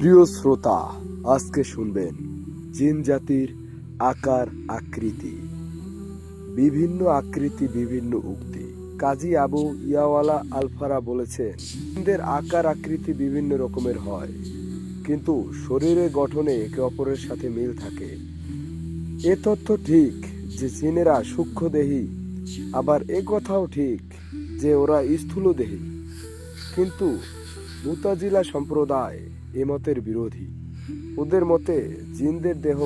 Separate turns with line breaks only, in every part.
প্রিয় শ্রোতা, আজকে শুনবেন জিন জাতির আকার আকৃতি। বিভিন্ন আকৃতি, বিভিন্ন উক্তি। কাজী আবু ইয়াওয়ালা আলফারা বলেছেন, জিনদের আকার আকৃতি বিভিন্ন রকমের হয়, কিন্তু শরীরের গঠনে একে অপরের সাথে মিল থাকে। এ তথ্য ঠিক যে জিনেরা সূক্ষ্মদেহী, আবার এ কথাও ঠিক যে ওরা স্থূলদেহী। কিন্তু মুতাজিলা সম্প্রদায় এ মতের বিরোধী। ওদের মতে জিনদের দেহ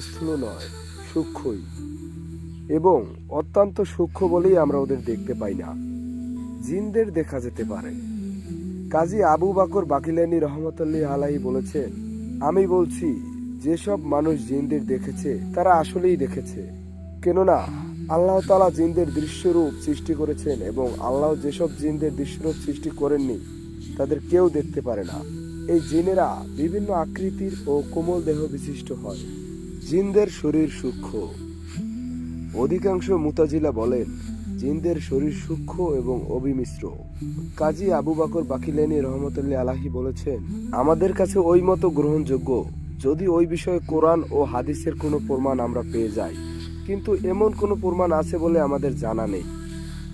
স্থূল নয়, সূক্ষ্মই, এবং অত্যন্ত সূক্ষ্ম বলেই আমরা ওদের দেখতে পাই না। জিনদের দেখা যেতে পারে। কাজী আবু বকর বাকিলানী রহমতুল্লাহ আলাইহি বলেছেন, আমি বলছি, যেসব মানুষ জিনদের দেখেছে তারা আসলেই দেখেছে। কেননা আল্লাহ তাআলা জিনদের দৃশ্যরূপ সৃষ্টি করেছেন, এবং আল্লাহ যেসব জিনদের দৃশ্যরূপ সৃষ্টি করেননি তাদের কেউ দেখতে পারে না। এই জিনেরা বিভিন্ন আকৃতির ও কোমল দেহ বিশিষ্ট হয়। জিনদের শরীর সূক্ষ্ম। অধিকাংশ মুতাজিলা বলেন জিনদের শরীর সূক্ষ্ম এবং অবিমিশ্র। কাজী আবু বকর বাকিলানী রহমতুল্লাহ আলাইহি বলেছেন, আমাদের কাছে ওই মতো গ্রহণযোগ্য যদি ওই বিষয়ে কোরআন ও হাদিসের কোনো প্রমাণ আমরা পেয়ে যাই, কিন্তু এমন কোনো প্রমাণ আছে বলে আমাদের জানা নেই।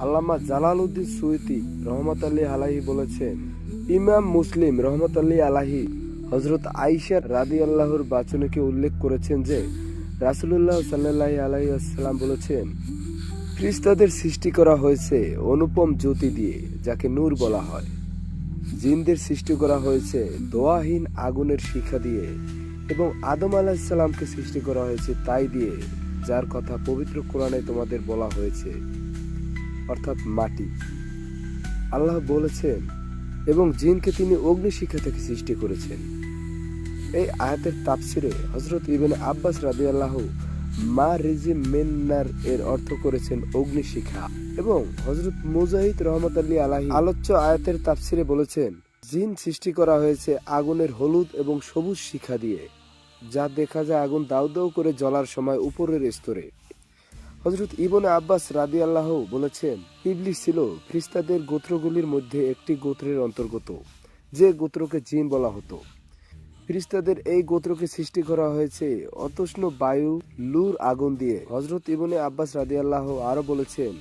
আল্লামা জালালউদ্দিন সুয়ুতী রহমতুল্লাহ আলাইহি বলেছেন, ইমাম মুসলিম রহমতুল্লাহ আলাইহি হযরত আয়েশা রাদিয়াল্লাহুর বাচনকে উল্লেখ করেছেন যে রাসূলুল্লাহ সাল্লাল্লাহু আলাইহি ওয়াসাল্লাম বলেছেন, ফেরেশতাদের সৃষ্টি করা হয়েছে অনুপম জ্যোতি দিয়ে, যাকে নূর বলা হয়। জিনদের সৃষ্টি করা হয়েছে দোয়াহীন আগুনের শিখা দিয়ে, এবং আদম আলাইহিস সালামকে সৃষ্টি করা হয়েছে তাই দিয়ে, যার কথা পবিত্র কোরআনে তোমাদের বলা হয়েছে, অর্থাৎ মাটি। আল্লাহ বলেছেন, এবং জিনকে তিনি অগ্নিশিখা থেকে সৃষ্টি করেছেন। এই আয়াতের তাফসিরে হযরত ইবনে আব্বাস রাদিয়াল্লাহু মা রিজিম মিন নার এর অর্থ করেছেন অগ্নিশিখা, এবং হযরত মুজাহিদ রহমতুল্লাহ আলাইহি আলোচ্য আয়াতের তাফসিরে বলেছেন, জিন সৃষ্টি করা হয়েছে আগুনের হলুদ এবং সবুজ শিখা দিয়ে, যা দেখা যায় আগুন দাউ দাউ করে জ্বলার সময় উপরের স্তরে। হযরত ইবনে আব্বাস রাদিয়াল্লাহু বলেছেন, ইবলিস ছিল ফেরেশতাদের গোত্রগুলির মধ্যে একটি গোত্রের অন্তর্গত, যে গোত্রকে জিন বলা হতো। ফেরেশতাদের এই গোত্রকে সৃষ্টি করা হয়েছে অতষ্ণ বায়ু, লুর আগুন দিয়ে। হযরত ইবনে আব্বাস রাদিয়াল্লাহু আরো বলেছেন,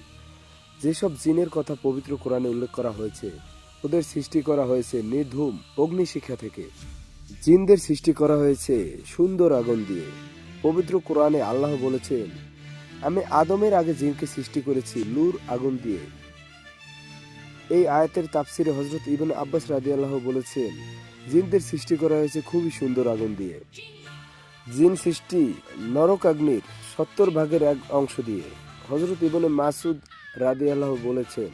যেসব জিনের কথা পবিত্র কোরআনে উল্লেখ করা হয়েছে ওদের সৃষ্টি করা হয়েছে নির্ধূম অগ্নিশিখা থেকে। জিনদের সৃষ্টি করা হয়েছে সুন্দর আগুন দিয়ে। পবিত্র কোরআনে আল্লাহ বলেছেন, আমি আদমের আগে জিনকে সৃষ্টি করেছি লুর আগুন দিয়ে। এই আয়াতের তাফসিরে হযরত ইবনে আব্বাস রাদিয়াল্লাহু বলেছেন, জিনদের সৃষ্টি করা হয়েছে খুবই সুন্দর আগুন দিয়ে। জিন সৃষ্টি নরকাগ্নির 70 ভাগের এক অংশ দিয়ে। হযরত ইবনে মাসউদ রাদিয়াল্লাহু বলেছেন,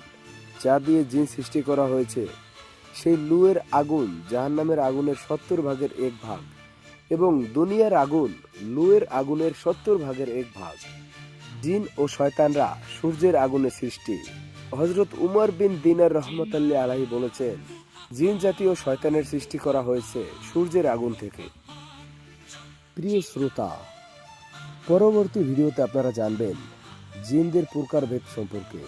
যা দিয়ে জিন সৃষ্টি করা হয়েছে সেই লুয়ের আগুন জাহান্নামের আগুনের 70 ভাগের 1 ভাগ, এবং দুনিয়ার আগুন লুয়ের আগুনের 70 ভাগের 1 ভাগ। জিন ও শয়তানরা সূর্যের আগুনের সৃষ্টি। হযরত উমর বিন দিনার রহমতুল্লাহ আলাইহি বলেছেন, জিন জাতীয় শয়তানের সৃষ্টি করা হয়েছে সূর্যের আগুন থেকে। প্রিয় শ্রোতা, পরবর্তী ভিডিওতে আপনারা জানবেন জিনদের প্রকারভেদ সম্পর্কে।